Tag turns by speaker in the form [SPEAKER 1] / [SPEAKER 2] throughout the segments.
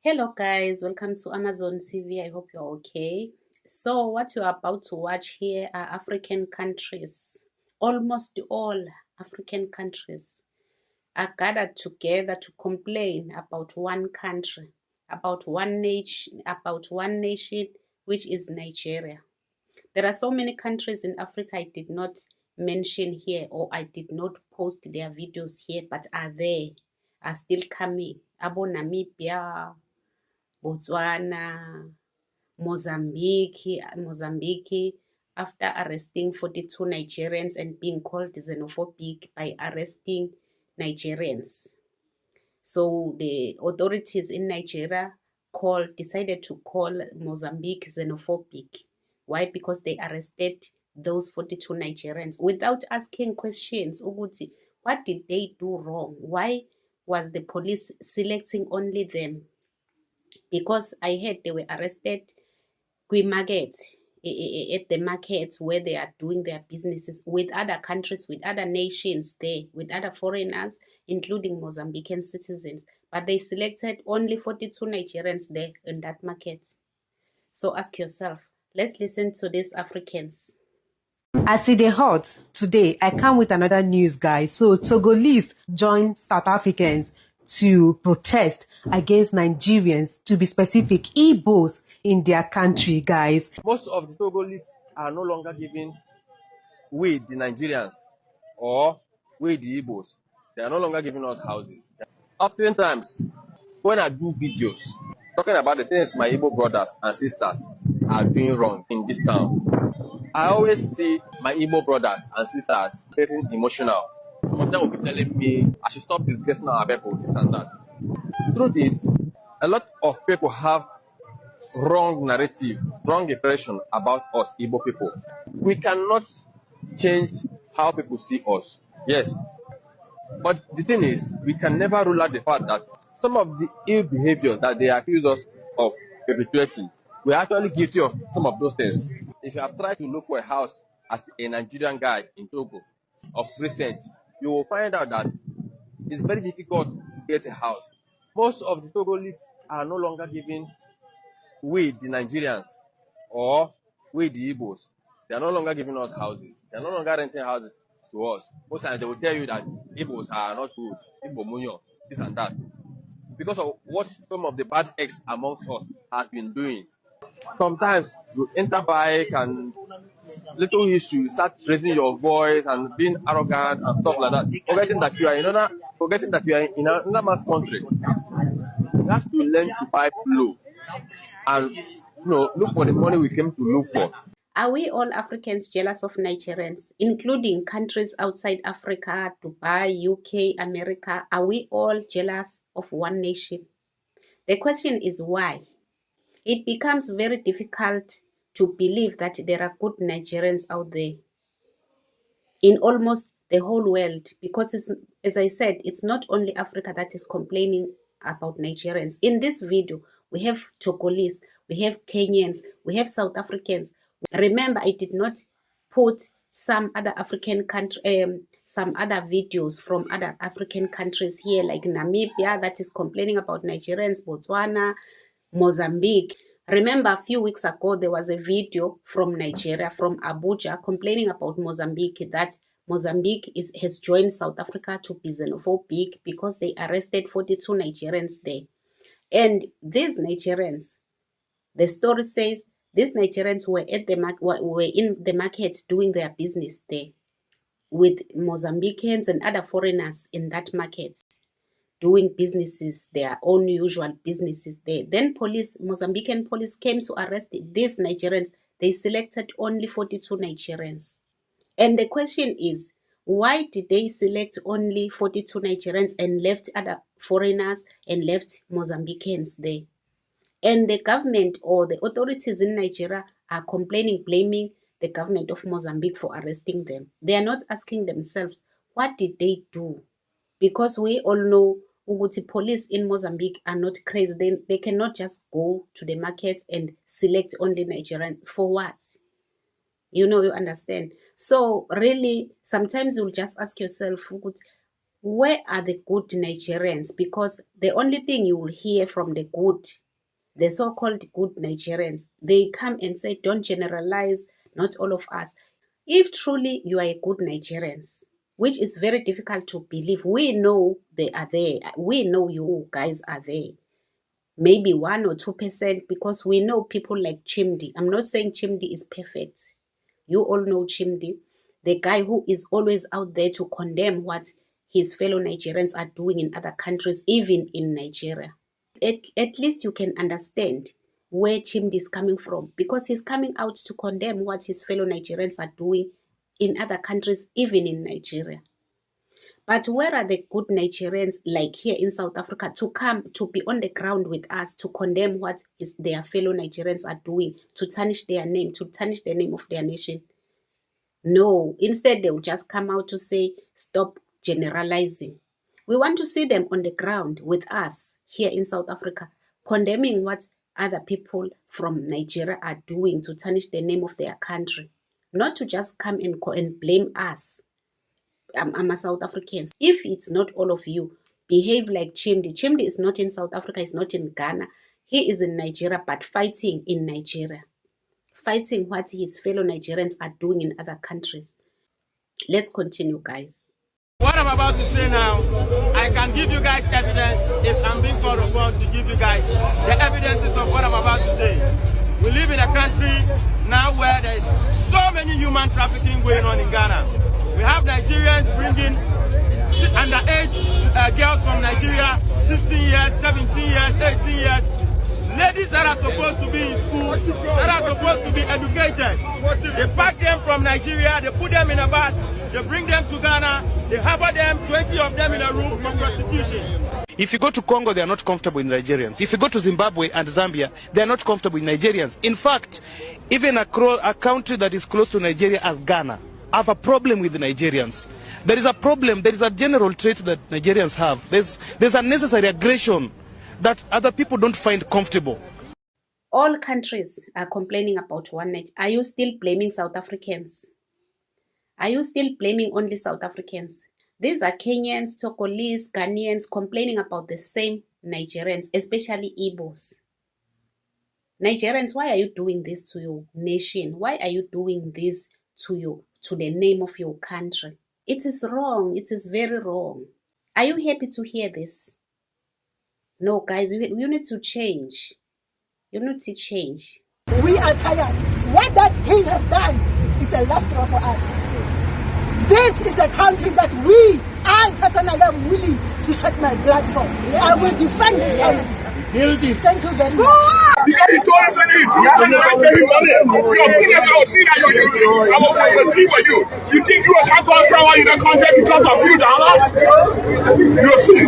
[SPEAKER 1] Hello guys, welcome to Amazon TV. I hope you're okay. So what you're about to watch here are African countries. Almost all African countries are gathered together to complain about one country, about one nation, which is Nigeria. There are so many countries in Africa I did not mention here, or I did not post their videos here, but are there, are still coming. Abo Namibia, Botswana, Mozambique, after arresting 42 Nigerians and being called xenophobic by arresting Nigerians. So the authorities in Nigeria decided to call Mozambique xenophobic. Why? Because they arrested those 42 Nigerians without asking questions. Ukuthi, what did they do wrong? Why was the police selecting only them? Because I heard they were arrested market, at the markets where they are doing their businesses with other countries, with other nations there, with other foreigners, including Mozambican citizens. But they selected only 42 Nigerians there in that market. So ask yourself, let's listen to these Africans.
[SPEAKER 2] As it is hot today, I come with another news, guys. So Togolese joined South Africans to protest against Nigerians, to be specific, Igbos in their country, guys.
[SPEAKER 3] Most of the Togolese are no longer giving we, the Nigerians, or we, the Igbos. They are no longer giving us houses. Oftentimes, when I do videos talking about the things my Igbo brothers and sisters are doing wrong in this town, I always see my Igbo brothers and sisters getting emotional. Some of them will be telling me I should stop disgracing our people, this and that. The truth is, a lot of people have wrong narrative, wrong impression about us Igbo people. We cannot change how people see us. Yes. But the thing is, we can never rule out the fact that some of the ill behavior that they accuse us of perpetuating, we're actually guilty of some of those things. If you have tried to look for a house as a Nigerian guy in Togo of recent, you will find out that it's very difficult to get a house. Most of the Togolese are no longer giving we, the Nigerians, or we, the Igbos. They are no longer giving us houses. They are no longer renting houses to us. Most times they will tell you that Igbos are not good, Igbo Munyo, this and that. Because of what some of the bad eggs amongst us has been doing. Sometimes you enter bike and little issue, start raising your voice and being arrogant and stuff like that. Forgetting that you are in another man's country. You have to learn to buy low and look for the money we came to look for.
[SPEAKER 1] Are we all Africans jealous of Nigerians, including countries outside Africa, Dubai, UK, America? Are we all jealous of one nation? The question is why? It becomes very difficult to believe that there are good Nigerians out there in almost the whole world, because it's, as I said, it's not only Africa that is complaining about Nigerians. In this video, we have Togolese, we have Kenyans, we have South Africans. Remember, I did not put some other African country, some other videos from other African countries here, like Namibia, that is complaining about Nigerians, Botswana, Mozambique. Remember, a few weeks ago, there was a video from Nigeria, from Abuja, complaining about Mozambique, that Mozambique has joined South Africa to be xenophobic because they arrested 42 Nigerians there. And these Nigerians, the story says, these Nigerians were in the market doing their business there with Mozambicans and other foreigners in that market, doing businesses, their own usual businesses there. Then Mozambican police came to arrest these Nigerians. They selected only 42 Nigerians. And the question is, why did they select only 42 Nigerians and left other foreigners and left Mozambicans there? And the government or the authorities in Nigeria are complaining, blaming the government of Mozambique for arresting them. They are not asking themselves, what did they do? Because we all know the police in Mozambique are not crazy. They cannot just go to the market and select only Nigerians. For what? You understand. So really, sometimes you'll just ask yourself, Where are the good Nigerians? Because the only thing you will hear from the so-called good Nigerians, they come and say, don't generalize, not all of us. If truly you are a good Nigerians, which is very difficult to believe, we know they are there. We know you guys are there. Maybe 1 or 2%, because we know people like Chimdi. I'm not saying Chimdi is perfect. You all know Chimdi, the guy who is always out there to condemn what his fellow Nigerians are doing in other countries, even in Nigeria. At least you can understand where Chimdi is coming from, because he's coming out to condemn what his fellow Nigerians are doing in other countries, even in Nigeria. But where are the good Nigerians, like here in South Africa, to come to be on the ground with us to condemn what their fellow Nigerians are doing, to tarnish their name, to tarnish the name of their nation? No, instead they will just come out to say, stop generalizing. We want to see them on the ground with us here in South Africa, condemning what other people from Nigeria are doing to tarnish the name of their country. Not to just come and blame us. I'm a South African. If it's not all of you, behave like Chimdi. Chimdi is not in South Africa, he's not in Ghana. He is in Nigeria, but fighting in Nigeria. Fighting what his fellow Nigerians are doing in other countries. Let's continue, guys.
[SPEAKER 4] What I'm about to say now, I can give you guys evidence if I'm being called upon to give you guys the evidences of what I'm about to say. We live in a country now where there's so many human trafficking going on in Ghana. We have Nigerians bringing underage girls from Nigeria, 16 years, 17 years, 18 years. Ladies that are supposed to be in school, that are supposed to be educated. They pack them from Nigeria, they put them in a bus, they bring them to Ghana, they harbor them, 20 of them in a room for prostitution. If you go to Congo, they are not comfortable with Nigerians. If you go to Zimbabwe and Zambia, they are not comfortable with Nigerians. In fact, even a country that is close to Nigeria as Ghana have a problem with the Nigerians. There is a problem, there is a general trait that Nigerians have. There's a necessary aggression that other people don't find comfortable.
[SPEAKER 1] All countries are complaining about one night. Are you still blaming South Africans? Are you still blaming only South Africans? These are Kenyans, Togolese, Ghanaians complaining about the same Nigerians, especially Igbos. Nigerians, why are you doing this to your nation? Why are you doing this to the name of your country? It is wrong. It is very wrong. Are you happy to hear this? No, guys, you need to change. You need to change.
[SPEAKER 5] We are tired. What that king has done is a last straw for us. This is a country that I personally am willing to shed my blood for. Yes. I will defend this country. Thank you very much.
[SPEAKER 6] Because he told us that I gave him money. I will see that I will pay the people you. You think you can't control what you don't contact because of few dollars? You'll see.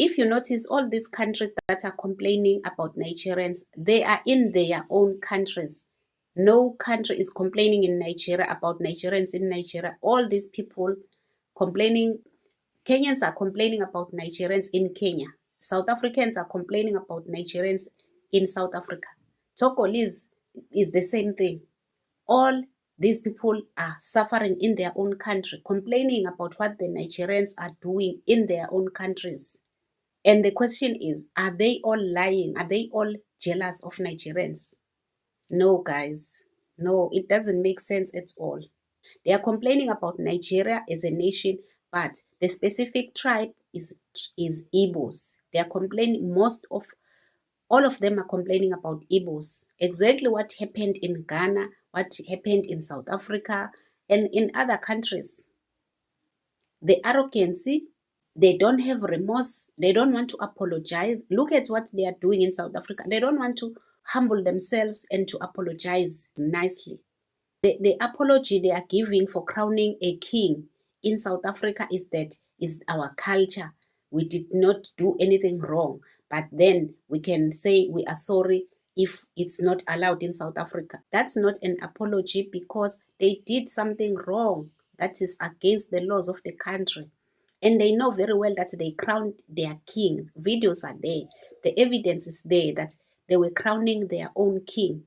[SPEAKER 1] If you notice, all these countries that are complaining about Nigerians, they are in their own countries. No country is complaining in Nigeria about Nigerians in Nigeria. All these people complaining, Kenyans are complaining about Nigerians in Kenya. South Africans are complaining about Nigerians in South Africa. Togolese is the same thing. All these people are suffering in their own country, complaining about what the Nigerians are doing in their own countries. And the question is, are they all lying? Are they all jealous of Nigerians? No, guys. No, it doesn't make sense at all. They are complaining about Nigeria as a nation, but the specific tribe is Igbos. They are complaining, all of them are complaining about Igbos. Exactly what happened in Ghana, what happened in South Africa, and in other countries. The arrogancy, they don't have remorse. They don't want to apologize. Look at what they are doing in South Africa. They don't want to humble themselves and to apologize nicely. The apology they are giving for crowning a king in South Africa is our culture. We did not do anything wrong, but then we can say we are sorry if it's not allowed in South Africa. That's not an apology, because they did something wrong that is against the laws of the country. And they know very well that they crowned their king. Videos are there. The evidence is there that they were crowning their own king.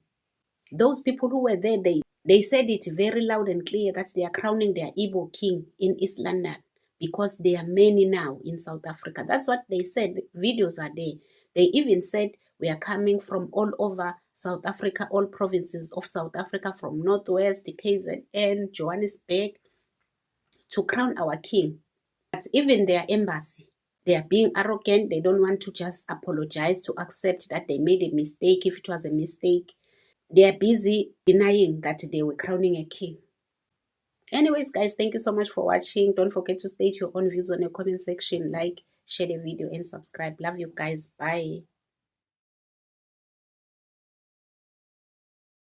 [SPEAKER 1] Those people who were there, they said it very loud and clear that they are crowning their Igbo king in East London because there are many now in South Africa. That's what they said. Videos are there. They even said we are coming from all over South Africa, all provinces of South Africa, from Northwest, KZN, Johannesburg, to crown our king. But even their embassy, they are being arrogant. They don't want to just apologize, to accept that they made a mistake if it was a mistake. They are busy denying that they were crowning a king. Anyways, guys, thank you so much for watching. Don't forget to state your own views on the comment section. Like, share the video, and subscribe. Love you guys. Bye.